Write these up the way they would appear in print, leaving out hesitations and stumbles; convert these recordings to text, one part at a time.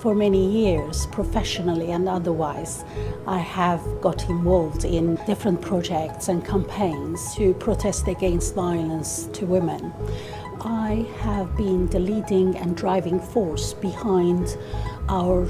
For many years, professionally and otherwise, I have got involved in different projects and campaigns to protest against violence to women. I have been the leading and driving force behind our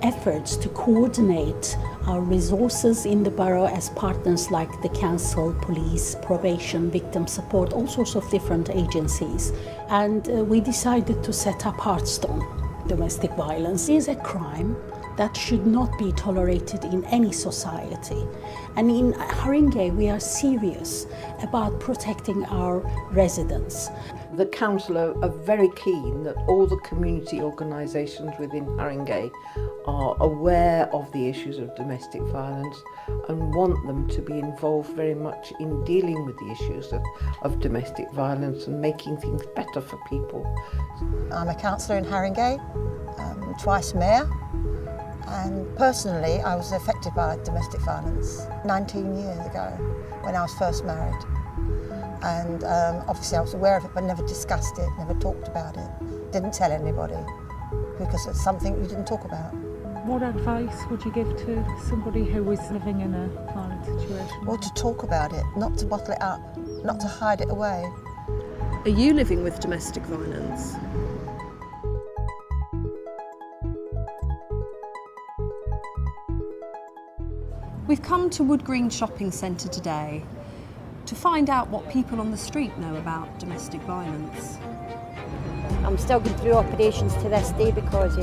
efforts to coordinate our resources in the borough as partners like the council, police, probation, victim support, all sorts of different agencies. And we decided to set up Hearthstone. Domestic violence is a crime that should not be tolerated in any society. And in Haringey, we are serious about protecting our residents. The council are very keen that all the community organisations within Haringey are aware of the issues of domestic violence and want them to be involved very much in dealing with the issues of domestic violence and making things better for people. I'm a councillor in Haringey, twice mayor, and personally I was affected by domestic violence 19 years ago when I was first married. And obviously I was aware of it but never discussed it, never talked about it, didn't tell anybody because it's something you didn't talk about. What advice would you give to somebody who is living in a violent situation? Well, to talk about it, not to bottle it up, not to hide it away. Are you living with domestic violence? We've come to Wood Green Shopping Centre today to find out what people on the street know about domestic violence. I'm still going through operations to this day because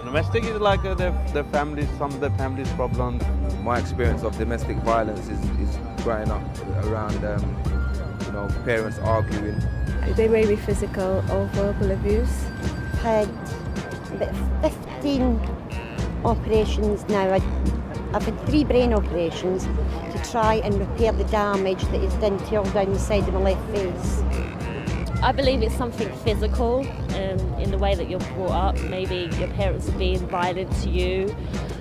domestic is like their families, some of their families' problems. My experience of domestic violence is growing up around, parents arguing. They may be physical or verbal abuse. I've had about 15 operations now. I've had 3 brain operations to try and repair the damage that is done to all down the side of my left face. I believe it's something physical in the way that you're brought up. Maybe your parents are being violent to you.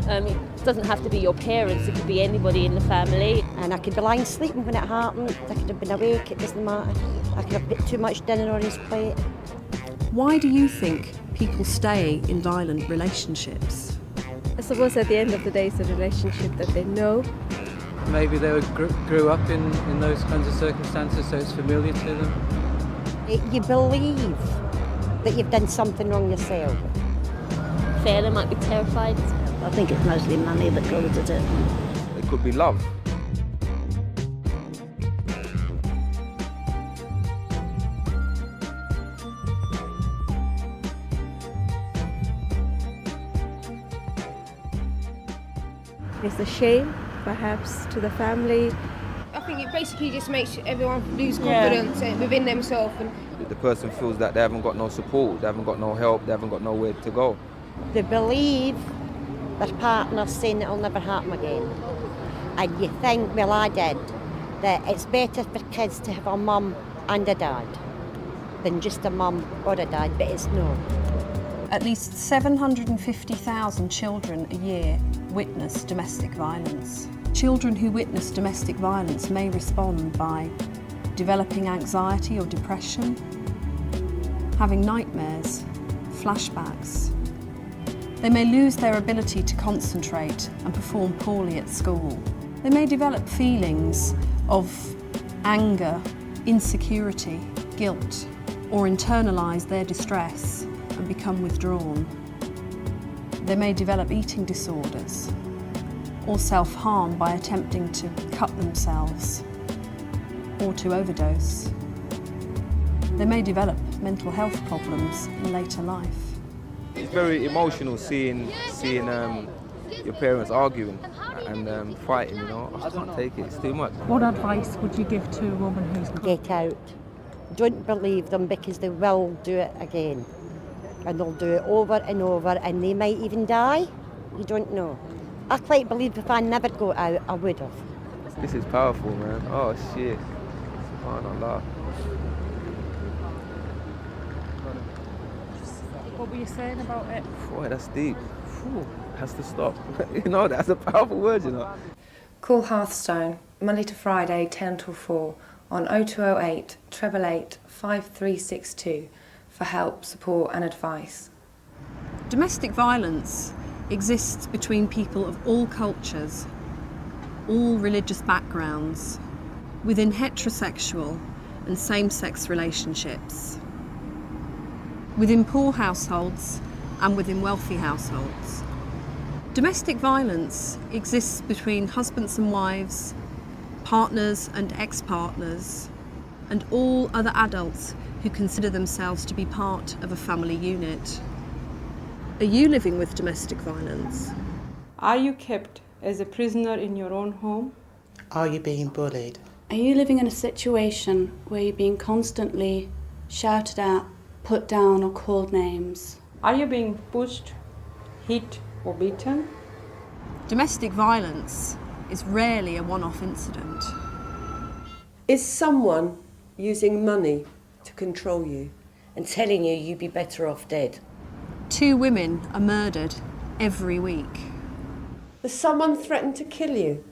It doesn't have to be your parents, it could be anybody in the family. And I could be lying sleeping when it happened, I could have been awake, it doesn't matter. I could have put too much dinner on his plate. Why do you think people stay in violent relationships? I suppose at the end of the day it's a relationship that they know. Maybe they grew up in those kinds of circumstances, so it's familiar to them. You believe that you've done something wrong yourself. Fear, they might be terrified. I think it's mostly money that causes it. It could be love. It's a shame, perhaps, to the family. I think it basically just makes everyone lose confidence within themselves. The person feels that they haven't got no support, they haven't got no help, they haven't got nowhere to go. They believe their partner's saying it'll never happen again. And you think, well I did, that it's better for kids to have a mum and a dad than just a mum or a dad, but it's not. At least 750,000 children a year witness domestic violence. Children who witness domestic violence may respond by developing anxiety or depression, having nightmares, flashbacks. They may lose their ability to concentrate and perform poorly at school. They may develop feelings of anger, insecurity, guilt, or internalise their distress and become withdrawn. They may develop eating disorders or self-harm by attempting to cut themselves or to overdose. They may develop mental health problems in later life. It's very emotional seeing your parents arguing and fighting, I can't take it, it's too much. What advice would you give to a woman who's... Get out. Don't believe them because they will do it again. And they'll do it over and over and they might even die. You don't know. I quite believe if I never got out, I would have. This is powerful, man. Oh, shit. SubhanAllah. What were you saying about it? Boy, that's deep. Has to stop. That's a powerful word, Call Hearthstone, Monday to Friday, 10 till 4, on 0208 888 5362 for help, support and advice. Domestic violence exists between people of all cultures, all religious backgrounds, within heterosexual and same-sex relationships, within poor households and within wealthy households. Domestic violence exists between husbands and wives, partners and ex-partners, and all other adults who consider themselves to be part of a family unit. Are you living with domestic violence? Are you kept as a prisoner in your own home? Are you being bullied? Are you living in a situation where you're being constantly shouted at, put down or called names? Are you being pushed, hit or beaten? Domestic violence is rarely a one-off incident. Is someone using money to control you and telling you you'd be better off dead? 2 women are murdered every week. Has someone threatened to kill you?